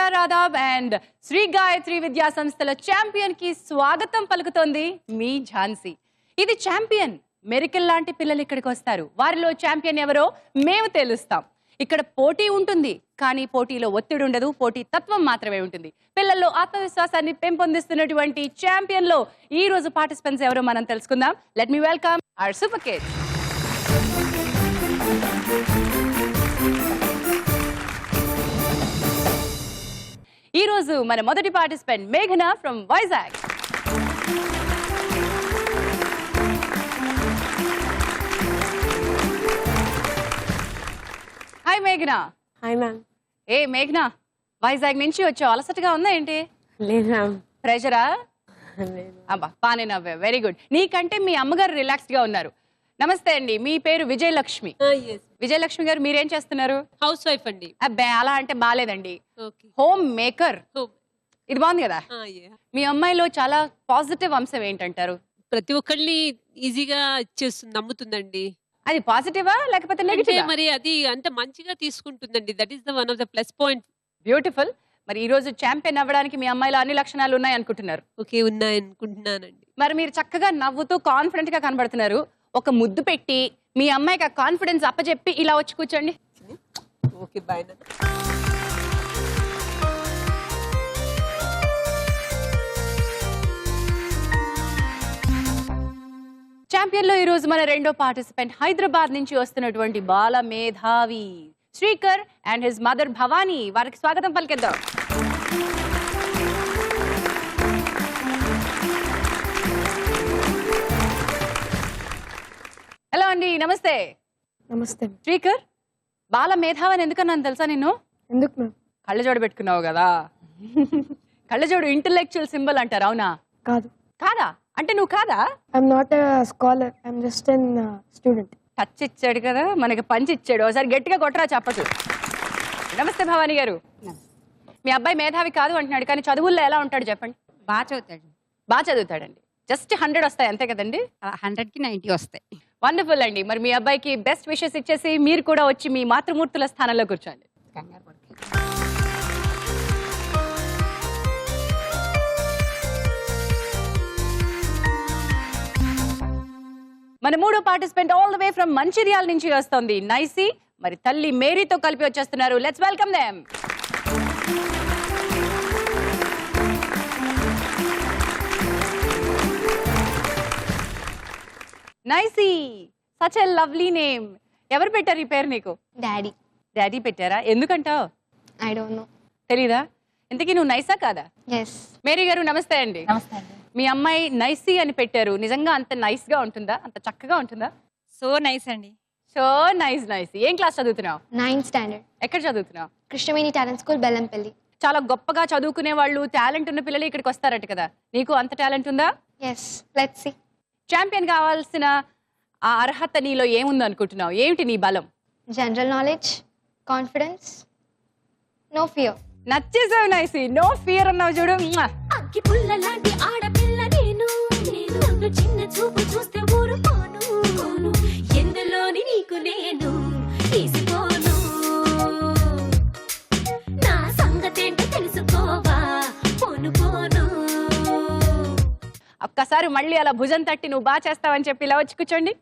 Namaskar Aadab and Shri Gayatri విద్యా సంస్థల champion కి స్వాగతం పలుకుతోంది మీ ఝాన్సీ. ఇది ఛాంపియన్ మెరికల్ లాంటి పిల్లలు ఇక్కడికి వస్తారు. వారిలో ఛాంపియన్ ఎవరో మేము తెలుస్తాం. ఇక్కడ పోటీ ఉంటుంది, కానీ పోటీలో ఒత్తిడి ఉండదు, పోటీ తత్వం మాత్రమే ఉంటుంది. పిల్లల్లో ఆత్మవిశ్వాసాన్ని పెంపొందిస్తున్నటువంటి ఛాంపియన్ లో ఈ రోజు పార్టిసిపెంట్స్ ఎవరో మనం తెలుసుకుందాం. Let me welcome our super kids. ఈ రోజు మన మొదటి పార్టిసిపెంట్ మేఘన ఫ్రమ్ వైజాగ్. హాయ్ మేఘన. Hi ma'am. ఏ మేఘన, వైజాగ్ నుంచి వచ్చావు, అలసటగా ఉందా ఏంటి? లేదు మ్యామ్. ప్రెషరా? లేదు. అబ్బా బానే నవ్వే, వెరీ గుడ్. నీకంటే మీ అమ్మగారు రిలాక్స్డ్ గా ఉన్నారు. నమస్తే అండి, మీ పేరు విజయలక్ష్మి. విజయలక్ష్మి గారు, మీరేం చేస్తున్నారు? హౌస్ వైఫ్ అండి. అబ్బే అలా అంటే బాలేదండి, హోమ్ మేకర్. ఇది బాగుంది కదా. మీ అమ్మాయిలో చాలా పాజిటివ్ అంశం ఏంటంటారు? ప్రతి ఒక్కళ్ళని ఈజీగా ఇచ్చేస్తుంది, నమ్ముతుందండి. అది పాజిటివా లేకపోతే నెగటివ్? మరి అది అంటే మంచిగా తీసుకుంటుందండి. That is the one of the plus point. Beautiful. మరి ఈ రోజు ఛాంపియన్ అవ్వడానికి మీ అమ్మాయిలో అన్ని లక్షణాలు ఉన్నాయి అనుకుంటున్నారు? ఓకే, ఉన్నాయి అనుకుంటున్నానండి. మరి మీరు చక్కగా నవ్వుతూ కాన్ఫిడెంట్ గా కనబడుతున్నారు. ఒక ముద్దు పెట్టి మీ అమ్మాయికి ఆ కాన్ఫిడెన్స్ అప్పచెప్పి ఇలా వచ్చి కూర్చోండి. Okay, bye. ఛాంపియన్ లో ఈ రోజు మన రెండో పార్టిసిపెంట్ హైదరాబాద్ నుంచి వస్తున్నటువంటి బాల మేధావి Srikar and his mother Bhavani. వారికి స్వాగతం పలికిద్దాం. హలో అండి, నమస్తే. నమస్తే. శ్రీకర్, బాల మేధావి అని ఎందుకన్నాను తెలుసా నిన్ను? ఎందుకు మ్యామ్? కళ్ళజోడు పెట్టుకున్నావు కదా. కళ్ళజోడు ఇంటెలెక్చువల్ సింబల్ అంటారు, అవునా? కాదు. కాదా? అంటే నువ్వు కాదా? I'm not a scholar, I'm just N student. Touch ఇచ్చాడు కదా, మనకి పంచి ఇచ్చాడు. ఒకసారి గట్టిగా కొట్టరా చెప్పచ్చు. నమస్తే భవానీ గారు. మీ అబ్బాయి మేధావి కాదు అంటున్నాడు, కానీ చదువుల్లో ఎలా ఉంటాడు చెప్పండి? బాగా చదువుతాడు. బాగా చదువుతాడండి. జస్ట్ 100 వస్తాయి అంతే కదండి? 100కి 90 వస్తాయి. వండర్ఫుల్ అండి. మరి మీ అబ్బాయికి బెస్ట్ విషెస్ ఇచ్చేసి మీరు కూడా వచ్చి మీ మాతృమూర్తుల స్థానంలో కూర్చోండి. కంగారు పడకండి. మన మూడో participant all the way from Mancherial నుంచి వస్తుంది నైసీ. మరి తల్లి మేరీతో కలిపి వచ్చేస్తున్నారు. Let's welcome them. Nicy, such a lovely name. ఎవరు పెట్టారు ఈ పేరు నీకు? డాడీ. డాడీ పెట్టారా? ఎందుకంటావు? I don't know. తెలీదా? ఇంతకీ నువ్వు నైసా కాదా? ఎస్. మేరీ గారు నమస్తే అండి. నమస్తే అండి. మీ అమ్మాయి నైసీ అని పెట్టారు, నిజంగా అంత నైస్ గా ఉంటుందా? అంత చక్కగా ఉంటుందా? సో నైస్ అండి. So nice. నైస్. ఏం క్లాస్ చదువుతున్నావు? 9th standard. ఎక్కడ చదువుతున్నావు? Krishnaveni talent school, Bellampalli. చాలా గొప్పగా చదువుకునే వాళ్ళు, టాలెంట్ ఉన్న పిల్లలు ఇక్కడికి వస్తారట కదా, నీకు అంత టాలెంట్ ఉందా? Yes, let's see. ఛాంపియన్ కావాల్సిన ఆ అర్హత నీలో ఏముంది అనుకుంటున్నావు? ఏమిటి నీ బలం? General knowledge, confidence, no fear. నచ్చేసావు నైసీ. నో ఫియర్ అన్నావు చూడు. అగ్గి పుల్ల లాంటి ఆడపిల్ల నేను, నేను చిన్న చూపు చూస్తే ఊరుకోను, ఎందులోని నీకు నేను తీసుకోను, నా సంగతేంటో తెలుసుకోవా, పోను పోను. ఒక్కసారి మళ్ళీ అలా భుజం తట్టి నువ్వు బాగా చేస్తావని చెప్పి ఇలా వచ్చి కూర్చోండి.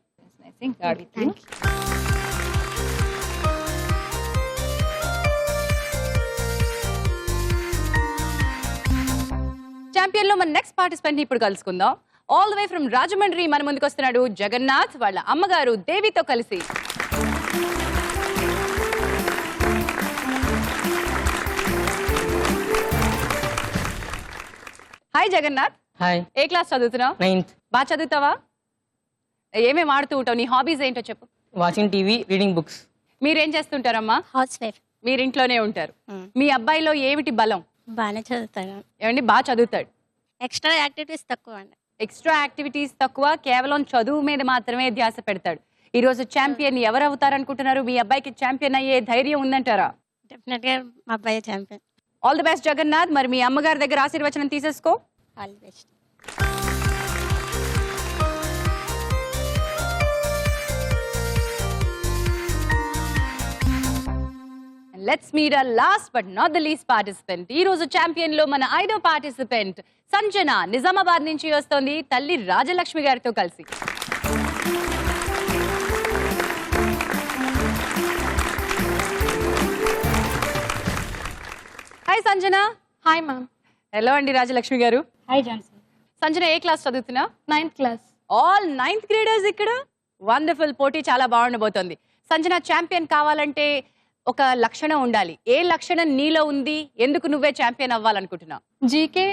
ఛాంపియన్ లో మన నెక్స్ట్ పార్టిసిపెంట్ ఇప్పుడు కలుసుకుందాం. All the way from Rajahmundry మన ముందుకు వస్తున్నాడు జగన్నాథ్, వాళ్ళ అమ్మగారు దేవితో కలిసి. హాయ్ జగన్నాథ్. హాయ్. ఏ క్లాస్ చదువుతున్నావు? 9th. బాగా చదువుతావా? ఏమేమి ఆడుతూ ఉంటావు? నీ హాబీస్ ఏంటో చెప్పు. Watching TV, reading books. మీరేం చేస్తుంటారమ్మా? House wife. మీరు ఇంట్లోనే ఉంటారు. మీ అబ్బాయిలో ఏమిటి బలం? బాగానే చదువుతాడు. ఏమండి, బాగా చదువుతాడు. ఎక్స్ట్రా యాక్టివిటీస్ తక్కువ అండి. ఎక్స్ట్రా యాక్టివిటీస్ తక్కువ, కేవలం చదువు మీద మాత్రమే ధ్యాస పెడతాడు. ఈ రోజు ఛాంపియన్ ఎవరు అవుతారనుకుంటున్నారు? మీ అబ్బాయికి ఛాంపియన్ అయ్యే ధైర్యం ఉందంటారా? డెఫినెట్ గా మా అబ్బాయి champion. All the best Jagannath. మరి మీ అమ్మగారి దగ్గర ఆశీర్వచనం తీసేసుకో. All the best. Let's meet a last but not the least participant. ఈ రోజు ఛాంపియన్ లో మన 5వ పార్టిసిపెంట్ సంజన నిజామాబాద్ నుంచి వస్తోంది తల్లి రాజలక్ష్మి గారితో కలిసి. Hi Sanjana. Hi, ma'am. Hello అండి రాజలక్ష్మి గారు. Hi, Jansi. సంజన ఏ క్లాస్ చదువుతున్నా? 9th class. All 9th graders ఇక్కడ. వండర్ఫుల్. పోటీ చాలా బాగుండబోతోంది. సంజన, ఛాంపియన్ కావాలంటే ఒక లక్షణం ఉండాలి. ఏ లక్షణం నీలో ఉంది? ఎందుకు నువ్వే ఛాంపియన్ అవ్వాలనుకుంటున్నావు? జీకే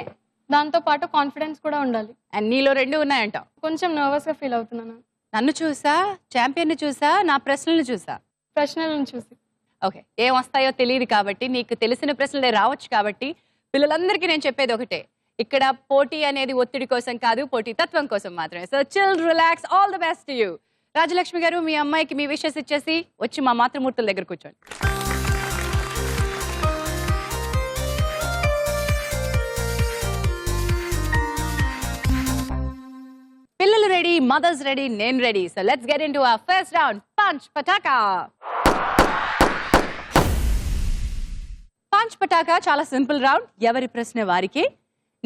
దాంతో పాటు కాన్ఫిడెన్స్ కూడా ఉండాలి. అండ్ నీలో 2 ఉన్నాయంట. కొంచెం నర్వస్ గా ఫీల్ అవుతున్నాను నన్ను చూసా, ఛాంపియన్ చూసా, నా ప్రశ్నలను చూసా. ప్రశ్నలను చూసి. ఓకే, ఏం వస్తాయో తెలియదు కాబట్టి, నీకు తెలిసిన ప్రశ్నలే రావచ్చు కాబట్టి, పిల్లలందరికీ నేను చెప్పేది ఒకటే, ఇక్కడ పోటీ అనేది ఒత్తిడి కోసం కాదు, పోటీ తత్వం కోసం మాత్రమే. So chill, relax, all the best to you. Rajalakshmi గారు, మీ అమ్మాయికి మీ విషెస్ ఇచ్చేసి వచ్చి మా మాతృమూర్తుల దగ్గర కూర్చోండి. పిల్లలు రెడీ, మదర్స్ రెడీ, నేను ready. So let's get into our first round, punch Pataka. Punch Pataka చాలా సింపుల్ రౌండ్. ఎవరి ప్రశ్న వారికి.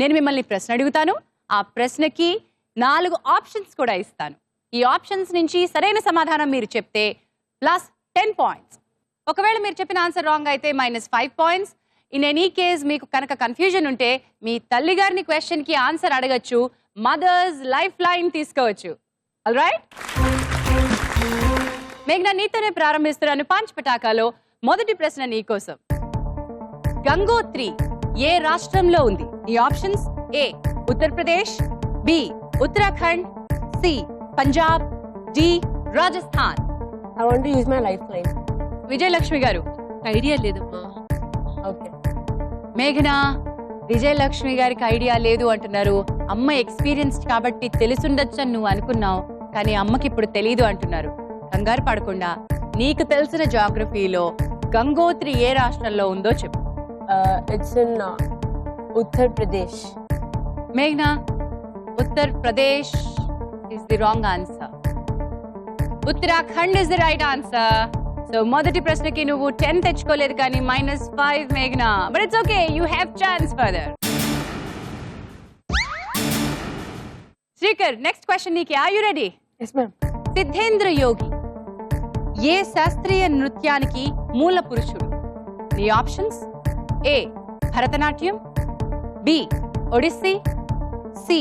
నేను మిమ్మల్ని ప్రశ్న అడుగుతాను, ఆ ప్రశ్నకి 4 ఆప్షన్స్ కూడా ఇస్తాను. ఈ ఆప్షన్స్ నుంచి సరైన సమాధానం మీరు చెప్తే ప్లస్ 10 పాయింట్స్. ఒకవేళ మీరు చెప్పిన ఆన్సర్ రాంగ్ అయితే -5 పాయింట్స్. ఇన్ ఎనీ కేస్ మీకు కనుక కన్ఫ్యూజన్ ఉంటే మీ తల్లి గారిని క్వశ్చన్కి ఆన్సర్ అడగచ్చు, మదర్స్ లైఫ్ లైన్ తీసుకోవచ్చు. ఆల్ రైట్, మేఘ్నా నీతోనే ప్రారంభిస్తున్నాను. పంచ్ పటాకాలో మొదటి ప్రశ్న నీకోసం. గంగోత్రి ఏ రాష్ట్రంలో ఉంది? ఈ options: A Uttar Pradesh, B Uttarakhand, C Punjab, D Rajasthan. I want to use my lifeline. Vijayalakshmi garu. Idea లేదమ్మా. Okay. మేఘనా, విజయలక్ష్మి గారికి ఐడియా లేదు అంటున్నారు. అమ్మ ఎక్స్పీరియన్స్డ్ కాబట్టి తెలిసుండొచ్చు అని నువ్వు అనుకున్నావు, కానీ అమ్మకి ఇప్పుడు తెలీదు అంటున్నారు. కంగారు పడకుండా నీకు తెలిసిన జాగ్రఫీలో గంగోత్రి ఏ రాష్ట్రంలో ఉందో చెప్పు. It's in Uttar Pradesh. మేఘ్నా, Uttar Pradesh is the wrong answer. Uttarakhand is the right answer. So మొదటి ప్రశ్నకి నువ్వు 10 తెచ్చుకోలేదు, కానీ -5 మేఘ్నా. But it's okay, you have chance further. Srikar, next question నీకు. Are you ready? Yes, ma'am. Siddhendra Yogi ఏ శాస్త్రీయ నృత్యానికి మూల పురుషుడు? నీ options: A Bharatanatyam, B Odissi, C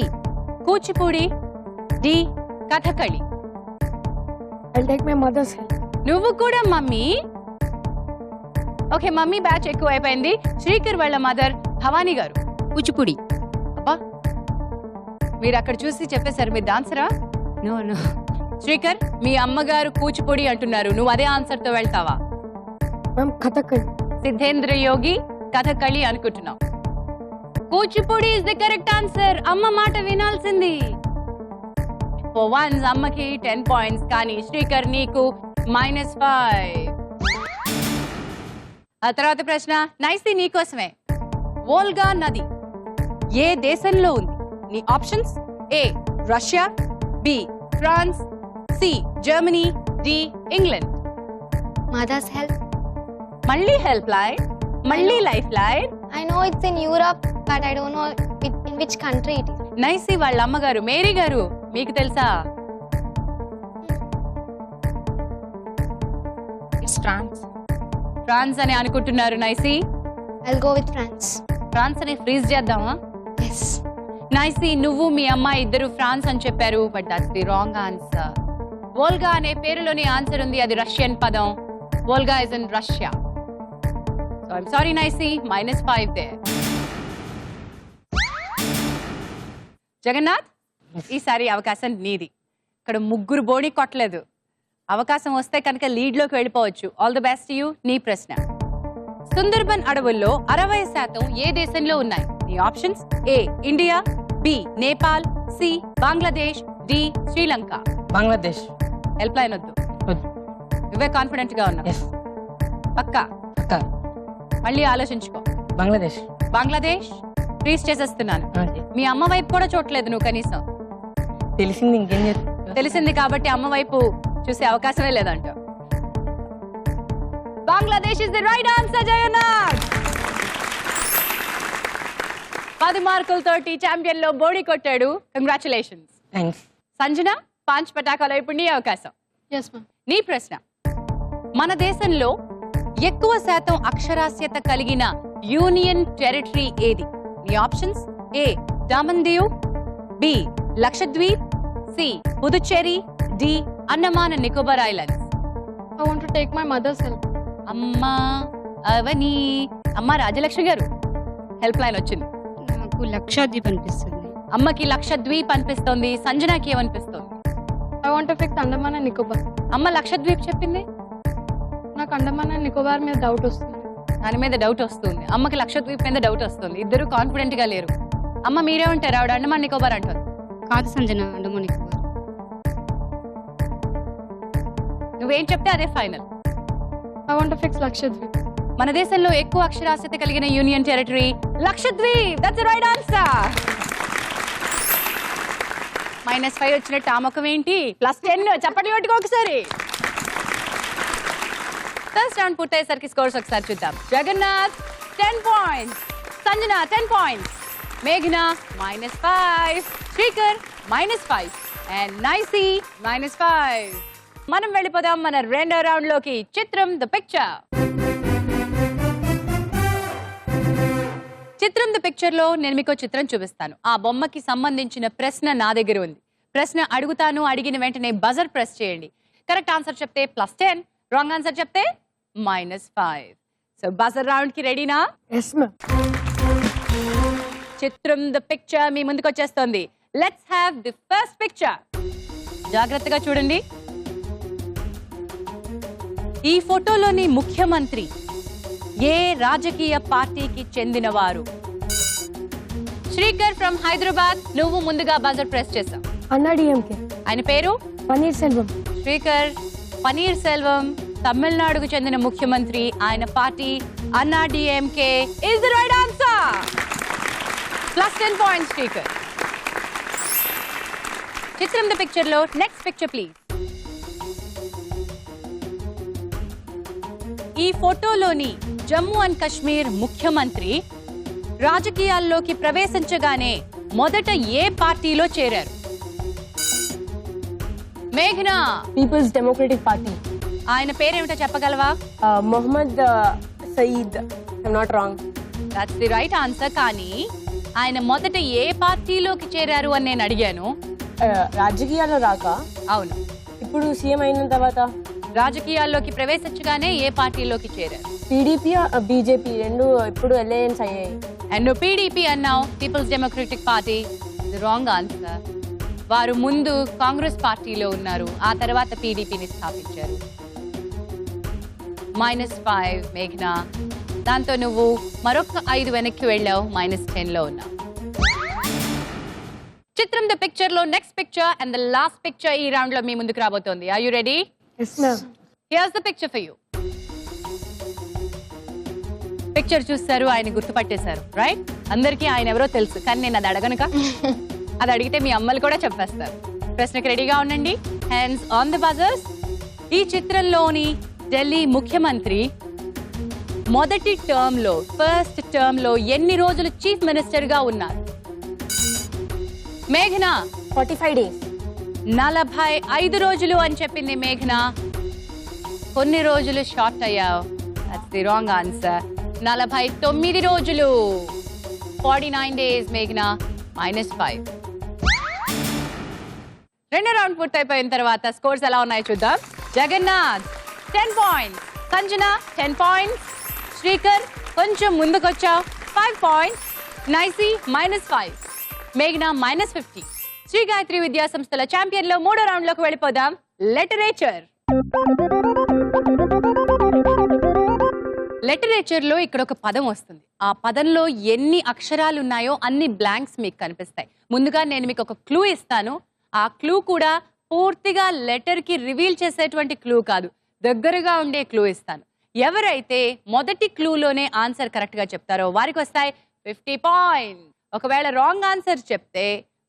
Kuchipudi, D Kathakali. I'll take my mother's help. నువ్వు కూడా మమ్మీ. ఓకే, మమ్మీ బ్యాచ్ ఎక్కువ అయిపోయింది. శ్రీకర్ వాళ్ళ మదర్ భవానీ గారు. కూచిపూడి. అబ్బా, మీరు అక్కడ చూసి చెప్పేశారు, మీరు డాన్సరా? No no. శ్రీకర్, మీ అమ్మగారు కూచిపూడి అంటున్నారు, నువ్వు అదే ఆన్సర్ తో వెళ్తావా? Ma'am, Kathakali. సిద్ధేంద్ర యోగి కథకళి అనుకుంటున్నావు. Kuchipudi is the correct answer. అమ్మ మాట వినాల్సింది. ఫర్ వన్స్ అమ్మకి 10 పాయింట్స్, కానీ శ్రీకర్ నీకు -5. ఆ తర్వాత ప్రశ్న నైసి నీకోసమే. వోల్గా నది ఏ దేశంలో ఉంది? నీ options: A Russia, B France, C Germany, D England. Mother's help. మళ్ళీ హెల్ప్ లైన్, మళ్ళీ life line. I know it's in Europe, but I don't know in which country it is. నైసి వాళ్ళ అమ్మగారు మేరీ గారు, మీకు తెలుసా? It's France. ఫ్రాన్స్ అని అనుకుంటున్నారు Nicy. I'll go with France. France అని ఫ్రీజ్ చేద్దామా? Yes. నైసి, నువ్వు మీ అమ్మాయి ఇద్దరు ఫ్రాన్స్ అని చెప్పారు, but that's the wrong answer. Volga అనే పేరులోని ఆన్సర్ ఉంది, అది రష్యన్ పదం. Volga is in Russia. So I'm sorry Nicy, -5 there. Jagannath, ఈసారి అవకాశం నీది. ఇక్కడ ముగ్గురు బోణి కొట్టలేదు. అవకాశం వస్తే కనుక లీడ్లోకి వెళ్ళిపోవచ్చు. All the best you. నీ ప్రశ్న: సుందర్బన్ అడవుల్లో 60% ఏ దేశంలో ఉన్నాయి? నీ options: A India, B Nepal, C Bangladesh, D Sri. Bangladesh. Help line వద్దు, వద్దు. నువ్వే కాన్ఫిడెంట్ గా ఉన్నావు. Yes. పక్కా? Akka. మళ్ళీ ఆలోచించుకో. Bangladesh. బంగ్లాదేశ్ ఫ్రీజ్ చేసేస్తున్నాను. Okay. మీ అమ్మ వైపు కూడా చూడలేదు నువ్వు కనీసం. తెలిసింది ఇంకేం చేస్తా? తెలిసింది కాబట్టి అమ్మ వైపు చూసే అవకాశమే లేదంట. Bangladesh is the right answer. Jagannath 10 మార్కులతోటి ఛాంపియన్ లో బోడీ కొట్టాడు. కంగ్రాచులేషన్స్. థ్యాంక్స్. సంజన, 5 పటాకాలు ఇప్పుడు నీ అవకాశం. Yes, ma'am. నీ ప్రశ్న, మన దేశంలో ఎక్కువ శాతం అక్షరాస్యత కలిగిన యూనియన్ టెరిటరీ ఏది? నీ options: A Daman Diu, B Lakshadweep, C Puducherry, D Andaman and Nicobar islands. I want to take my mother's help. అమ్మా అవని, అమ్మ రాజలక్ష్మి గారు హెల్ప్ లైన్ వచ్చింది. నాకు లక్షద్వీప్ అనిపిస్తుంది. అమ్మకి లక్షద్వీప్ అనిపిస్తోంది. సంజనాకి ఏమనిపిస్తోంది? I want to pick Andaman and Nicobar. అమ్మ లక్షద్వీప్ చెప్పింది. నాకు అండమాన్ అండ్ నికోబార్ మీద డౌట్ వస్తుంది. దాని మీద డౌట్ వస్తుంది. అమ్మకి లక్షద్వీప్ మీద డౌట్ వస్తుంది. ఇద్దరు కాన్ఫిడెంట్ గా లేరు. అమ్మ మీరే ఉంటారు, ఆవిడ అండమాన్ నికోబార్ అంటారు. కాదు సంజన, అండమాన్ నికోబార్. నువ్వేం చెప్తే అదే final. I want to fix Lakshadweep. మన దేశంలో ఎక్కువ అక్షరాస్యత కలిగిన union territory Lakshadweep. That's right answer. -5 వచ్చినట్టు ఆ ముఖం ఏంటి? +10. చప్పట్లు కొట్టుకో ఒకసారి. ఫస్ట్ రౌండ్ పూర్తయ్యేసరికి స్కోర్స్ ఒకసారి చూద్దాం. జగన్నాథ్ 10 పాయింట్స్, సంజన 10 పాయింట్స్, మేఘన -5, శ్రీకర్ -5 అండ్ నైసీ -5. మనం వెళ్ళిపోదాం మన రెండో రౌండ్ లోకి. చిత్రం ద పిక్చర్. చిత్రం ద పిక్చర్ లో నేను మీకు చిత్రం చూపిస్తాను. ఆ బొమ్మకి సంబంధించిన ప్రశ్న నా దగ్గర ఉంది. ప్రశ్న అడుగుతాను, అడిగిన వెంటనే బజర్ ప్రెస్ చేయండి. కరెక్ట్ ఆన్సర్ చెప్తే +10, రాంగ్ ఆన్సర్ చెప్తే -5. సో బజర్ రౌండ్ కి రెడీనా? Yes, ma'am. చిత్రం ద పిక్చర్ మీ ముందుకు వచ్చేస్తోంది. Let's have the first picture. జాగ్రత్తగా చూడండి. ఈ ఫోటోలోని ముఖ్యమంత్రి ఏ రాజకీయ పార్టీకి చెందినవారు? శ్రీకర్ ఫ్రమ్ హైదరాబాద్, నువ్వు ముందుగా బజర్ ప్రెస్ చేసావు. Anna DMK. ఆయన పేరు? Paneer Selvam. శ్రీకర్ పనీర్ సెల్వం, తమిళనాడుకు చెందిన ముఖ్యమంత్రి. ఆయన పార్టీ అన్నా DMK is the right answer. +10 points Srikar. చిత్రం ద పిక్చర్ లో నెక్స్ట్ పిక్చర్ ప్లీజ్. ఈ ఫోటోలోని జమ్మూ అండ్ కాశ్మీర్ ముఖ్యమంత్రి రాజకీయాల్లోకి ప్రవేశించగానే మొదట ఏ పార్టీలో చేరారు? మేఘనా. People's democratic party. ఆయన పేరేమిటో చెప్పగలవా? Mohammed Sayeed. I'm not wrong. That's the right answer. కానీ ఆయన మొదట ఏ పార్టీలోకి చేరారు అని నేను అడిగాను. రాజకీయాల్లో రాక, అవును, ఇప్పుడు సీఎం అయిన తర్వాత రాజకీయాల్లోకి ప్రవేశించగానే ఏ పార్టీలోకి చేరారు? టీడీపీ బీజేపీ రెండు ఇప్పుడు అలయన్స్ అయ్యాయి. అండ్ నువ్వు పీడీపీ అన్నావు, people's democratic party. Wrong answer. వారు ముందు కాంగ్రెస్ పార్టీలో ఉన్నారు, ఆ తర్వాత పీడీపీని స్థాపించారు. -5 మేఘనా. దాంతో నువ్వు మరొక 5 వెనక్కి వెళ్ళావు, -10 లో ఉన్నావు. చిత్రం ద పిక్చర్ లో next picture and the last picture ఈ రౌండ్ లో మీ ముందుకు రాబోతోంది. Are you ready? Yes, ma'am. Here's the picture for you. Picture చూస్తారు, ఆయన గుర్తుపట్టేశారు, రైట్? అందరికీ ఆయన ఎవరో తెలుసు, కానీ నేను అది అడగనుక. అది అడిగితే మీ అమ్మలు కూడా చెప్పేస్తారు. ప్రశ్నకు రెడీగా ఉండండి. Hands on the buzzers. ఈ చిత్రంలోని ఢిల్లీ ముఖ్యమంత్రి మొదటి టర్మ్ లో, ఫస్ట్ టర్మ్ లో ఎన్ని రోజులు చీఫ్ మినిస్టర్ గా ఉన్నారు? మేఘనా 45 days. 45 రోజులు అని చెప్పింది మేఘనా. కొన్ని రోజులు షార్ట్ అయ్యావు. That's the wrong answer. 49 రోజులు. 49 days మేఘనా. -5. రెండో రౌండ్ పూర్తయిపోయిన తర్వాత స్కోర్స్ ఎలా ఉన్నాయో చూద్దాం. జగన్నాథ్ 10 పాయింట్స్, సంజన 10 పాయింట్స్, శ్రీకర్ కొంచెం ముందుకొచ్చావు 5 పాయింట్స్, నైసీ -5, మేఘనా -50. శ్రీ గాయత్రి విద్యా సంస్థల ఛాంపియన్ లో మూడో రౌండ్ లోకి వెళ్ళిపోదాం. లిటరేచర్. లిటరేచర్ లో ఇక్కడ ఒక పదం వస్తుంది. ఆ పదంలో ఎన్ని అక్షరాలు ఉన్నాయో అన్ని బ్లాంక్స్ మీకు కనిపిస్తాయి. ముందుగా నేను మీకు ఒక క్లూ ఇస్తాను. ఆ క్లూ కూడా పూర్తిగా లెటర్ కి రివీల్ చేసేటువంటి క్లూ కాదు, దగ్గరగా ఉండే క్లూ ఇస్తాను. ఎవరైతే మొదటి క్లూలోనే ఆన్సర్ కరెక్ట్ గా చెప్తారో వారికి వస్తాయి 50 పాయింట్స్. ఒకవేళ రాంగ్ ఆన్సర్ చెప్తే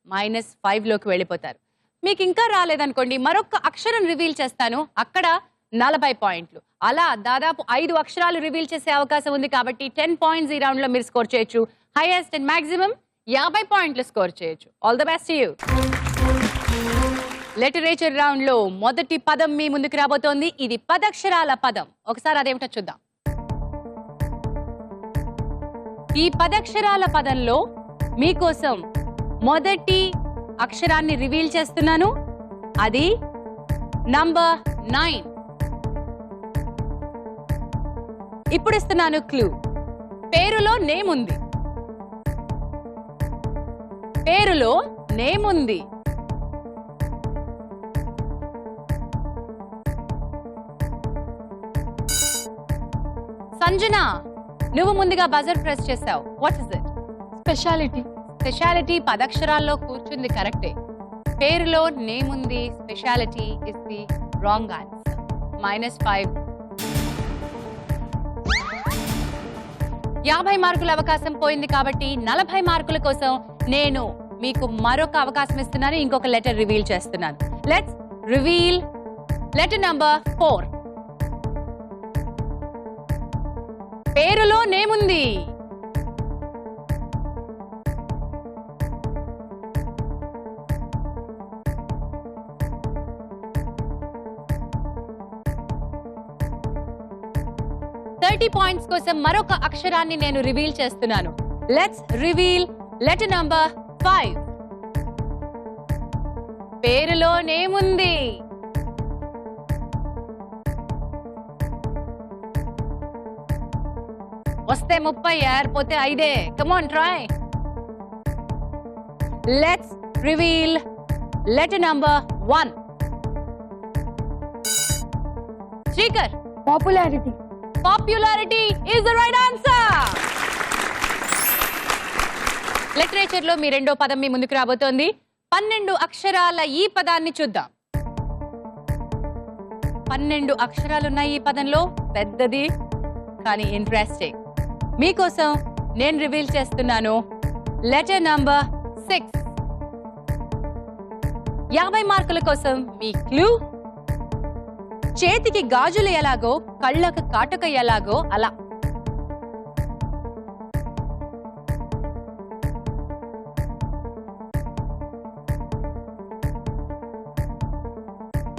-5 లోకి వెళ్ళిపోతారు. మీకు ఇంకా రాలేదనుకోండి, మరొక అక్షరం రివీల్ చేస్తాను, అక్కడ 40 పాయింట్లు. అలా దాదాపు 5 అక్షరాలు రివీల్ చేసే అవకాశం ఉంది కాబట్టి 10 పాయింట్స్ ఈ రౌండ్ లో మీరు స్కోర్ చేయొచ్చు. హైయెస్ట్ అండ్ మాక్సిమం 50 పాయింట్లు స్కోర్ చేయొచ్చు. All the best you. Literature round లో మొదటి పదం మీ ముందుకు రాబోతోంది. ఇది 10 అక్షరాల పదం. ఒకసారి అదేమిటో చూద్దాం. ఈ 10 అక్షరాల పదంలో మీకోసం మొదటి అక్షరాన్ని రివీల్ చేస్తున్నాను. అది నంబర్ 9. ఇప్పుడు ఇస్తున్నాను క్లూ. పేరులో నేమ్ ఉంది. పేరులో నేమ్ ఉంది. సంజన, నువ్వు ముందుగా బజర్ ప్రెస్ చేసావు. What is it? Speciality. Speciality 10 అక్షరాల్లో కూర్చుంది, కరెక్టే. పేరులో నేమ్ ఉంది, speciality is the wrong answer. -5. 50 మార్కుల అవకాశం పోయింది కాబట్టి 40 మార్కుల కోసం నేను మీకు మరొక అవకాశం ఇస్తున్నాను. ఇంకొక లెటర్ రివీల్ చేస్తున్నాను. Let's reveal letter number 4. పేరులో నేమ్ ఉంది. పాయింట్స్ కోసం మరొక అక్షరాన్ని నేను రివీల్ చేస్తున్నాను. Let's reveal letter number 5. పేరులో నేమ్ ఉంది. వస్తే 30, ఏర్పోతే 5. Come on, try. Let's reveal letter number 1. Srikar, Popularity. Popularity is the right answer. Literature లో మీ రెండో పదం మీ ముందుకు రాబోతోంది. 12 అక్షరాల ఈ పదాన్ని చూద్దాం. 12 అక్షరాలున్నాయి ఈ పదంలో. పెద్దది కానీ ఇంట్రెస్టింగ్. మీకోసం నేను రివీల్ చేస్తున్నాను లెటర్ నంబర్ 6. 50 మార్కుల కోసం మీ క్లూ. చేతికి గాజులు ఎలాగో కళ్ళకు కాటుక ఎలాగో అలా.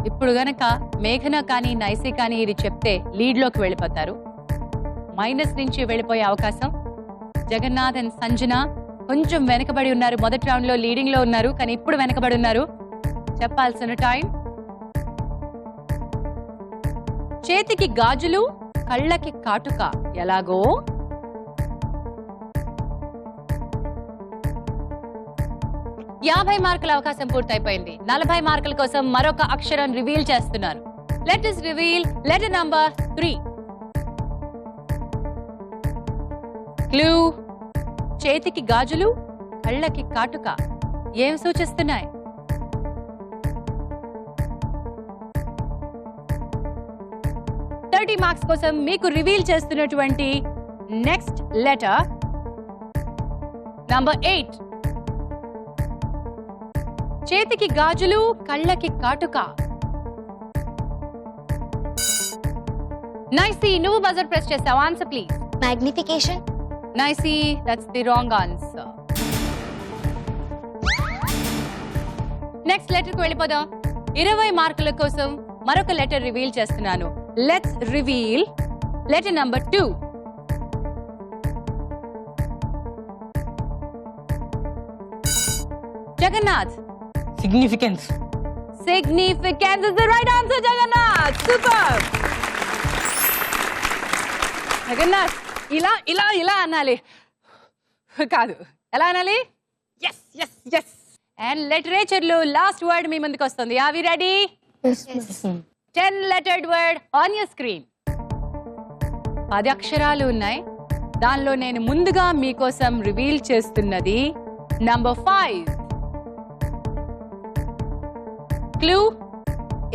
ఇప్పుడు గనక మేఘన కానీ నైసి కానీ ఇది చెప్తే లీడ్ లోకి వెళ్ళిపోతారు. మైనస్ నుంచి వెళ్ళిపోయే అవకాశం. జగన్నాథ్ అండ్ సంజన కొంచెం వెనకబడి ఉన్నారు. మొదటి రౌండ్ లో లీడింగ్ లో ఉన్నారు, కానీ ఇప్పుడు వెనకబడి ఉన్నారు. చెప్పాల్సిన టైం. చేతికి గాజులు కళ్ళకి కాటుక ఎలాగో. యాభై మార్కుల అవకాశం పూర్తయిపోయింది. 40 మార్కుల కోసం మరొక అక్షరం రివీల్ చేస్తున్నాను. Let us reveal letter number 3. Clue. చేతికి గాజులు కళ్ళకి కాటుక ఏం సూచిస్తున్నాయి? మార్క్స్ కోసం మీకు రివీల్ చేస్తున్నటువంటి నెక్స్ట్ లెటర్ నంబర్ 8. చేతికి గాజులు కళ్ళకి కాటుక. నైసి, నువ్వు బజర్ ప్రెస్ చేస్తావు. Answer please. Magnification. Nicy, that's the wrong answer. Next letter కు వెళ్ళిపోదాం. 20 మార్కుల కోసం మరొక లెటర్ రివీల్ చేస్తున్నాను. Let's reveal letter number 2. Jagannath. Significance. Significance is the right answer, Jagannath. Super. Jagannath, ఇలా ఇలా ఇలా అనాలి కాదు, ఎలా అనాలి? Yes yes yes. And literature లో లాస్ట్ వర్డ్ మీ ముందుకు వస్తుంది. Are we ready? Yes, ma'am. 10 lettered word on your screen. 10 అక్షరాలు ఉన్నాయి. దానిలో నేను ముందుగా మీకోసం రివీల్ చేస్తున్నది నంబర్ 5. క్లూ.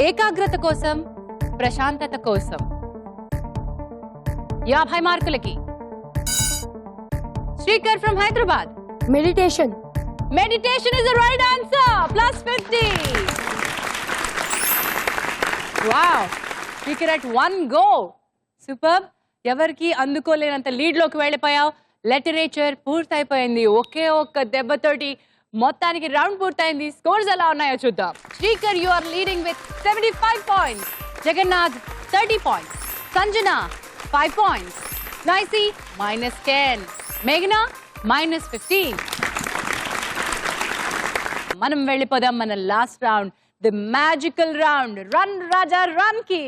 ఏకాగ్రత కోసం, ప్రశాంతత కోసం. 50 మార్కులకి. Srikar from Hyderabad. Meditation. Meditation is the right answer. +50. Wow. Speaker at one go. Super. ఎవరికి అందుకోలేనంత లీడ్ లోకి వెళ్ళిపోయావు. లిటరేచర్ పూర్తయిపోయింది. ఒకే ఒక్క దెబ్బతోటి మొత్తానికి రౌండ్ పూర్తయింది. స్కోర్స్ ఎలా ఉన్నాయో చూద్దాం. Srikar you are leading with 75 points. Jagannath 30 points. Sanjana 5 points. Nicy -10. మేఘనా -15. మనం వెళ్ళిపోదాం మన last round, the magical round. Run Raja run కి.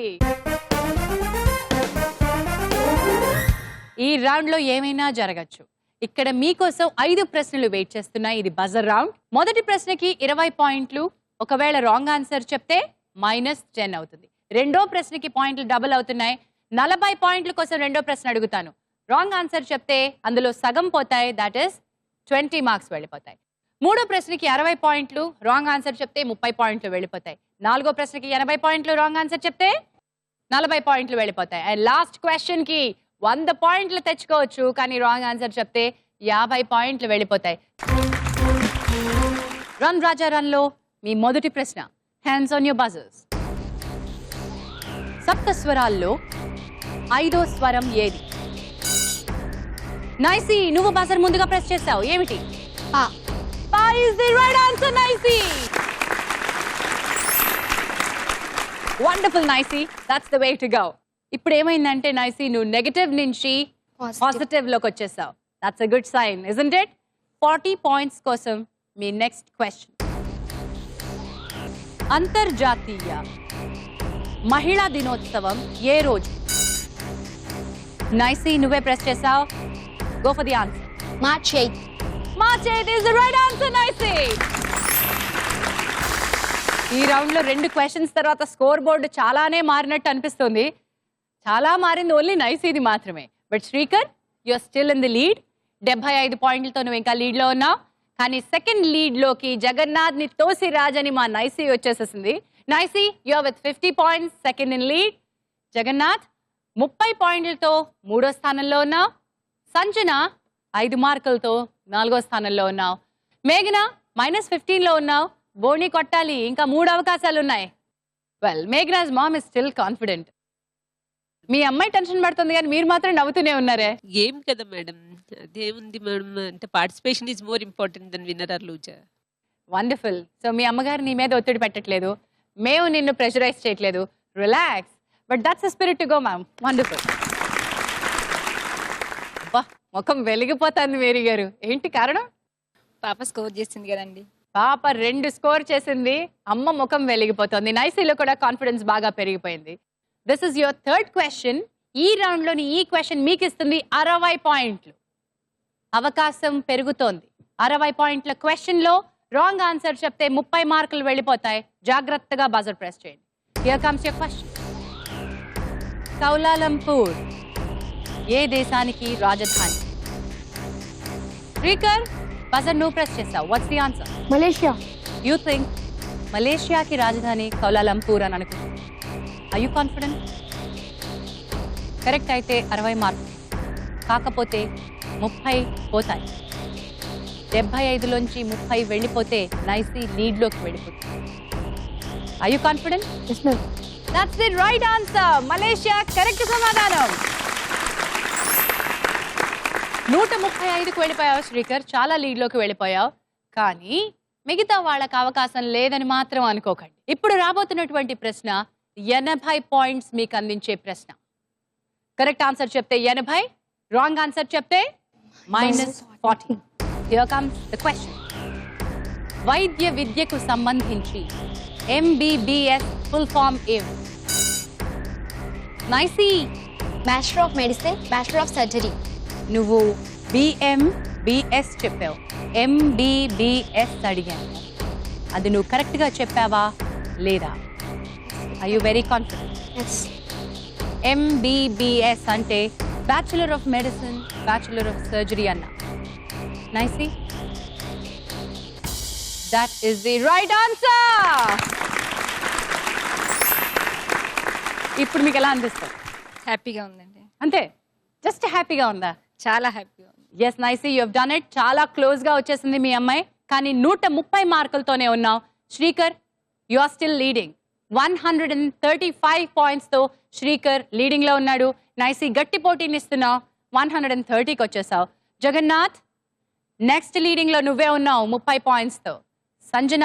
ఈ రౌండ్ లో ఏమైనా జరగచ్చు. ఇక్కడ మీకోసం 5 ప్రశ్నలు వెయిట్ చేస్తున్నాయి. ఇది బజర్ రౌండ్. మొదటి ప్రశ్నకి 20 పాయింట్లు. ఒకవేళ రాంగ్ ఆన్సర్ చెప్తే -10 అవుతుంది. రెండో ప్రశ్నకి పాయింట్లు డబుల్ అవుతున్నాయి. 40 పాయింట్ల కోసం రెండో ప్రశ్న అడుగుతాను. రాంగ్ ఆన్సర్ చెప్తే అందులో సగం పోతాయి, దాట్ ఈస్ 20 మార్క్స్ వెళ్ళిపోతాయి. మూడో ప్రశ్నకి 60 పాయింట్లు. రాంగ్ ఆన్సర్ చెప్తే 30 పాయింట్లు వెళ్ళిపోతాయి. నాలుగో ప్రశ్నకి 80 పాయింట్లు. రాంగ్ ఆన్సర్ చెప్తే 40 పాయింట్లు వెళ్ళిపోతాయి. అండ్ లాస్ట్ క్వశ్చన్ కి 100 పాయింట్లు తెచ్చుకోవచ్చు, కానీ రాంగ్ ఆన్సర్ చెప్తే 50 పాయింట్లు వెళ్ళిపోతాయి. రన్ రాజా రన్ లో మీ మొదటి ప్రశ్న, హ్యాండ్స్ ఆన్ యువర్ బజర్స్. సప్త స్వరాల్లో 5వ స్వరం ఏది? నైసీ, నువ్వు బజర్ ముందుగా ప్రెస్ చేసావు. ఏమిటి? Pa is the right answer, Nicey. Wonderful, Nicey. That's the way to go. ఇప్పుడు ఏమైందంటే Nicey, నువ్వు నెగటివ్ నుంచి పాజిటివ్ లోకి వచ్చేసావు. That's a good sign, isn't it? 40 points కోసం మీ నెక్స్ట్ క్వశ్చన్. అంతర్జాతీయ మహిళా దినోత్సవం ఏ రోజు? Nicey, నువ్వే ప్రెస్ చేసావు. Go for the answer. March 8th. March 8th is the right answer, Nicey. ఈ రౌండ్ లో 2 క్వశ్చన్స్ తర్వాత స్కోర్ బోర్డు చాలానే మారినట్టు అనిపిస్తుంది. చాలా మారింది, ఓన్లీ నైసీది మాత్రమే. But Srikar, you are still in the lead. 75 పాయింట్లతో నువ్వు ఇంకా లీడ్ లో ఉన్నావు. కానీ సెకండ్ లీడ్ లోకి జగన్నాథ్ ని తోసి రాజని మా నైసీ వచ్చేసేసింది. Nicy, you are with 50 points, second in lead. Jagannath 30 పాయింట్లతో 3వ స్థానంలో ఉన్నావు. సంజన 5 మార్కులతో 4వ స్థానంలో ఉన్నావు. మేఘన -15 లో ఉన్నావు. బోని కొట్టాలి, ఇంకా 3 అవకాశాలు ఉన్నాయి. Well, Meghana's mom is still confident. మీ అమ్మాయి టెన్షన్ పడుతుంది, కానీ మీరు మాత్రం నవ్వుతూనే ఉన్నారే. గేమ్ కదా మేడం, అదేముంది మేడం, అంటే participation is more important then winner or loser. Wonderful. So మీ అమ్మగారు నీ మీద ఒత్తిడి పెట్టట్లేదు, మేము నిన్ను ప్రెషరైజ్ చేయట్లేదు. Relax. But that's the spirit to go ma'am. Wonderful. ముఖం వెలిగిపోతుంది మేరీ గారు. ఏంటి కారణం? పాప స్కోర్ చేసింది కదండి. పాప 2 స్కోర్ చేసింది, అమ్మ ముఖం వెలిగిపోతుంది. నైసీలో కూడా కాన్ఫిడెన్స్ బాగా పెరిగిపోయింది. This is your third question. ఈ రౌండ్ లోని ఈ క్వశ్చన్ మీకు ఇస్తుంది 60 పాయింట్లు. అవకాశం పెరుగుతోంది. 60 పాయింట్ల క్వశ్చన్ లో రాంగ్ ఆన్సర్ చెప్తే 30 మార్కులు వెళ్ళిపోతాయి. జాగ్రత్తగా బజర్ ప్రెస్ చేయండి. Here comes your question. Kuala Lumpur ఏ దేశానికి రాజధాని? శ్రీకర్, బజర్ నువ్వు ప్రెస్ చేసావు. What's the answer? Malaysia. You think మలేషియాకి రాజధాని కౌలాలంపూర్ అని అనుకుంటున్నాను. Are you confident? కరెక్ట్ అయితే 60 మార్కులు, కాకపోతే 30 పోతాయి. 75లోంచి 30 వెళ్ళిపోతే నైసీ లీడ్లోకి వెళ్ళిపోతుంది. Are you confident? Yes, ma'am. That's the right answer. Malaysia correct సమాధానం. 135కు వెళ్ళిపోయావు శ్రీకర్, చాలా లీడ్లోకి వెళ్ళిపోయావు. కానీ మిగతా వాళ్ళకి అవకాశం లేదని మాత్రం అనుకోకండి. ఇప్పుడు రాబోతున్నటువంటి ప్రశ్న 80 పాయింట్స్ మీకు అందించే ప్రశ్న. కరెక్ట్ ఆన్సర్ చెప్తే 80, రాంగ్ ఆన్సర్ చెప్తే -40. Here comes the question. వైద్య విద్యకు సంబంధించి MBBS ఫుల్ ఫామ్ ఏమి? నైసీ. Bachelor of Medicine, Bachelor of Surgery. నువ్వు BMBS చెప్పావు, MBBS అడిగాను. అది నువ్వు కరెక్ట్గా చెప్పావా లేదా? Are you very confident? Yes. MBBS అంటే bachelor of medicine, bachelor of surgery అన్న. Nicy, that is the right answer. ఇప్పుడు మీకు ఎలా అనిపిస్తుంది? హ్యాపీగా ఉందండి. అంతే, జస్ట్ హ్యాపీగా ఉందా? చాలా హ్యాపీగా ఉంది. Yes Nicy, you have done it. చాలా క్లోజ్ గా వచ్చేసింది మీ అమ్మాయి, కానీ 130 మార్కులతోనే ఉన్నావు. Srikar, you are still leading. 135 పాయింట్స్తో శ్రీకర్ లీడింగ్లో ఉన్నాడు. నైసీ గట్టి పోటీని ఇస్తున్నావు, 130కి వచ్చేసావు. జగన్నాథ్ నెక్స్ట్ లీడింగ్లో నువ్వే ఉన్నావు 30 పాయింట్స్తో. సంజన,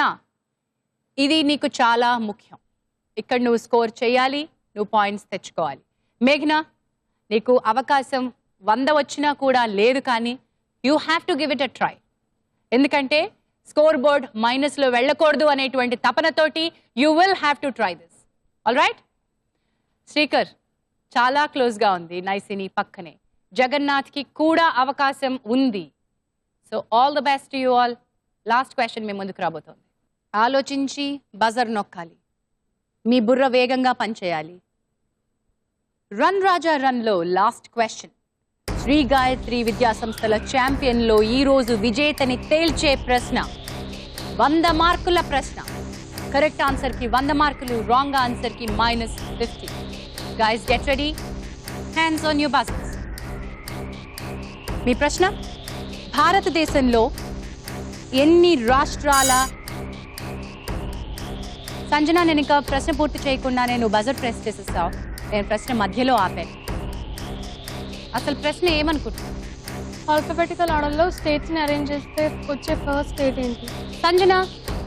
ఇది నీకు చాలా ముఖ్యం. ఇక్కడ నువ్వు స్కోర్ చేయాలి, నువ్వు పాయింట్స్ తెచ్చుకోవాలి. మేఘ్న, నీకు అవకాశం 100 వచ్చినా కూడా లేదు, కానీ you have to give it a try. ఎందుకంటే స్కోర్ బోర్డ్ మైనస్లో వెళ్ళకూడదు అనేటువంటి తపనతోటి you will have to try this. All right. Srikar చాలా క్లోజ్గా ఉంది నైసిని పక్కనే. జగన్నాథ్కి కూడా అవకాశం ఉంది. So all the best to you all. Last question మీ ముందుకు రాబోతోంది. ఆలోచించి బజర్ నొక్కాలి, మీ బుర్ర వేగంగా పనిచేయాలి. రన్ రాజా రన్లో లాస్ట్ క్వశ్చన్. శ్రీ గాయత్రి విద్యా సంస్థల ఛాంపియన్లో ఈరోజు విజేతని తేల్చే ప్రశ్న, 100 మార్కుల ప్రశ్న. కరెక్ట్ ఆన్సర్కి 100 మార్కులు, రాంగ్ ఆన్సర్కి -50. Guys get ready, hands on your buzzers. మీ ప్రశ్న, భారతదేశంలో ఎన్ని రాష్ట్రాల... సంజన, నేను ఇంకా ప్రశ్న పూర్తి చేయకుండానే నువ్వు బజర్ ప్రెస్ చేసేసావు. నేను ప్రశ్న మధ్యలో ఆపాను. అసలు ప్రశ్న ఏమనుకుంటున్నావు? ఆల్ఫాబెటికల్ ఆర్డర్లో స్టేట్స్ని అరేంజ్ చేస్తే వచ్చే ఫస్ట్ స్టేట్ ఏంటి? సంజన,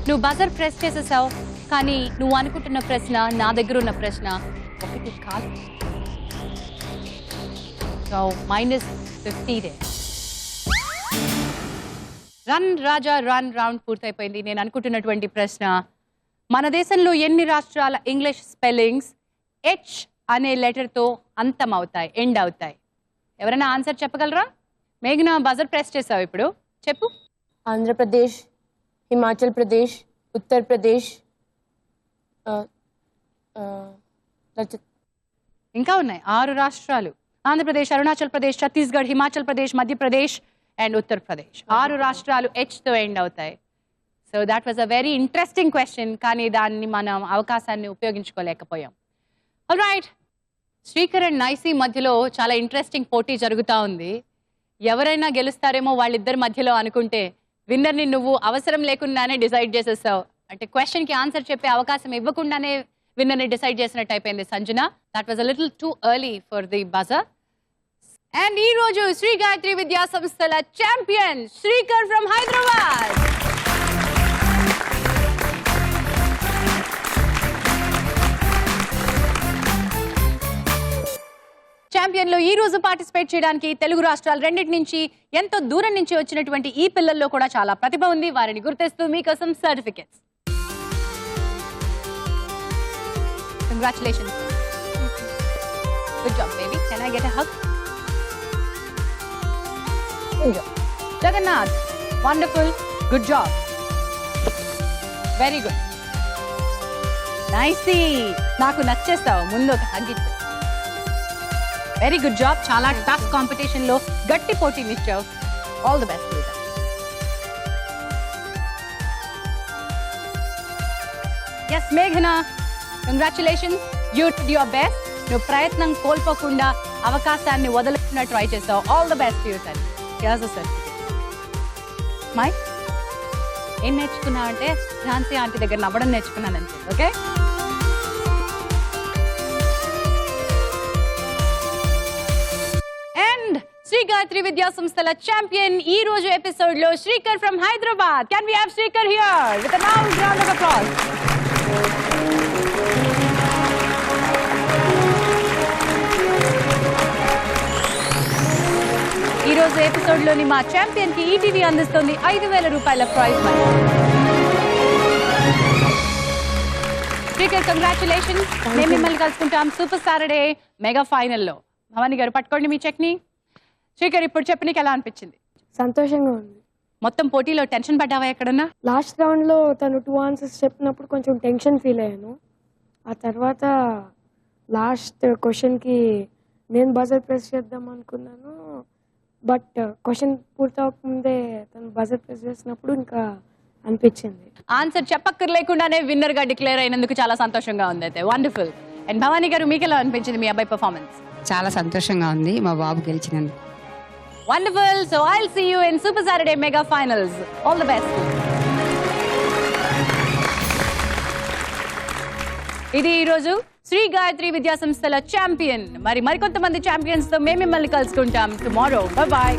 నువ్వు బజర్ ప్రెస్ చేసేసావు, కానీ నువ్వు అనుకుంటున్న ప్రశ్న, నా దగ్గర ఉన్న ప్రశ్న ఒకటి కాదు. So -50. Run Raja run round పూర్తయిపోయింది. నేను అనుకుంటున్నటువంటి ప్రశ్న, మన దేశంలో ఎన్ని రాష్ట్రాల ఇంగ్లీష్ స్పెల్లింగ్స్ హెచ్ అనే లెటర్తో అంతం అవుతాయి, ఎండ్ అవుతాయి? ఎవరైనా ఆన్సర్ చెప్పగలరా? మేఘన, బజర్ ప్రెస్ చేసావు, ఇప్పుడు చెప్పు. ఆంధ్రప్రదేశ్, హిమాచల్ ప్రదేశ్, ఉత్తరప్రదేశ్, ఇంకా ఉన్నాయి 6 రాష్ట్రాలు. ఆంధ్రప్రదేశ్, అరుణాచల్ ప్రదేశ్, ఛత్తీస్గఢ్, హిమాచల్ ప్రదేశ్, మధ్యప్రదేశ్ అండ్ ఉత్తరప్రదేశ్. 6 రాష్ట్రాలు హెచ్తో ఎండ్ అవుతాయి. So that was a very interesting question, కానీ దాన్ని మనం అవకాశాన్ని ఉపయోగించుకోలేకపోయాం. All right. Srikar and Nicy మధ్యలో చాలా ఇంట్రెస్టింగ్ పోటీ జరుగుతూ ఉంది. ఎవరైనా గెలుస్తారేమో వాళ్ళిద్దరి మధ్యలో అనుకుంటే, విన్నర్ని నువ్వు అవసరం లేకుండానే డిసైడ్ చేసేసావు. అంటే క్వశ్చన్కి ఆన్సర్ చెప్పే అవకాశం ఇవ్వకుండానే విన్నర్ని డిసైడ్ చేసినట్టు అయిపోయింది Sanjana. That was a little too early for the buzzer. And ఈ రోజు శ్రీ గాయత్రి విద్యా సంస్థల ఛాంపియన్ శ్రీకర్ ఫ్రమ్ హైదరాబాద్. ఛాంపియన్లో ఈ రోజు పార్టిసిపేట్ చేయడానికి తెలుగు రాష్ట్రాలు రెండింటి నుంచి, ఎంతో దూరం నుంచి వచ్చినటువంటి ఈ పిల్లల్లో కూడా చాలా ప్రతిభ ఉంది. వారిని గుర్తిస్తూ మీకోసం certificates. Congratulations. Good job baby. Can I get a hug? Good job. Jagannath, wonderful, good job, very good. Nicy, నాకు నచ్చేస్తావు, ముందు ఒక హగ్ ఇచ్చు. Very good job. చాలా టఫ్ కాంపిటీషన్లో గట్టి పోటీని ఇచ్చావు. All the best. ఎస్ మేఘన, congratulations, you did your best. నువ్వు ప్రయత్నం కోల్పోకుండా అవకాశాన్ని వదలకుండా ట్రై చేసావు. ఆల్ ది బెస్ట్ యూ తల్లి. Here's the certificate. మై ఏం నేర్చుకున్నావంటే ఝాన్సీ ఆంటీ దగ్గర నవ్వడం నేర్చుకున్నానంతే. ఓకే. శ్రీ గాయత్రి విద్యా సంస్థల ఛాంపియన్ ఈ రోజు ఎపిసోడ్ లో Srikar from Hyderabad. Can we have Srikar here with a loud round of applause. ఈ రోజు ఎపిసోడ్ లోని మా ఛాంపియన్ కి ఈటీవీ అందిస్తుంది 5,000 రూపాయల ప్రైజ్ మనీ. శ్రీకర్, కంగ్రాచులేషన్స్. మేము మిమ్మల్ని కలుసుకుంటాం సూపర్ సాటర్డే మెగా ఫైనల్లో. భవానీ గారు, పట్టుకోండి మీ చెక్ ని. శ్రీకర్, ఇప్పుడు చెప్పు, నీకు ఎలా అనిపించింది? సంతోషంగా ఉంది. మొత్తం పోటీలో టెన్షన్ పడ్డావా ఎక్కడన్నా? లాస్ట్ రౌండ్లో తను 2 ఆన్సర్స్ చెప్పినప్పుడు కొంచెం టెన్షన్ ఫీల్ అయ్యాను. ఆ తర్వాత లాస్ట్ క్వశ్చన్కి నేను బజర్ ప్రెస్ చేద్దాం అనుకున్నాను, బట్ క్వశ్చన్ పూర్తవకముందే తను బజర్ ప్రెస్ చేసినప్పుడు ఇంకా అనిపించింది. ఆన్సర్ చెప్పక్కర్లేకుండానే విన్నర్ గా డిక్లేర్ అయినందుకు చాలా సంతోషంగా ఉంది. అయితే వండర్ఫుల్. అండ్ భవానీ గారు, మీకు ఎలా అనిపించింది మీ అబ్బాయి పర్ఫార్మెన్స్? చాలా సంతోషంగా ఉంది మా బాబు గెలిచినందుకు. Wonderful. So I'll see you in Super Saturday Mega Finals. All the best. ఇది ఈ రోజు శ్రీ గాయత్రి విద్యా సంస్థల ఛాంపియన్. మరికొంతమంది ఛాంపియన్స్ తో మేము మిమ్మల్ని కలుసుకుంటాం టుమారో. బాయ్.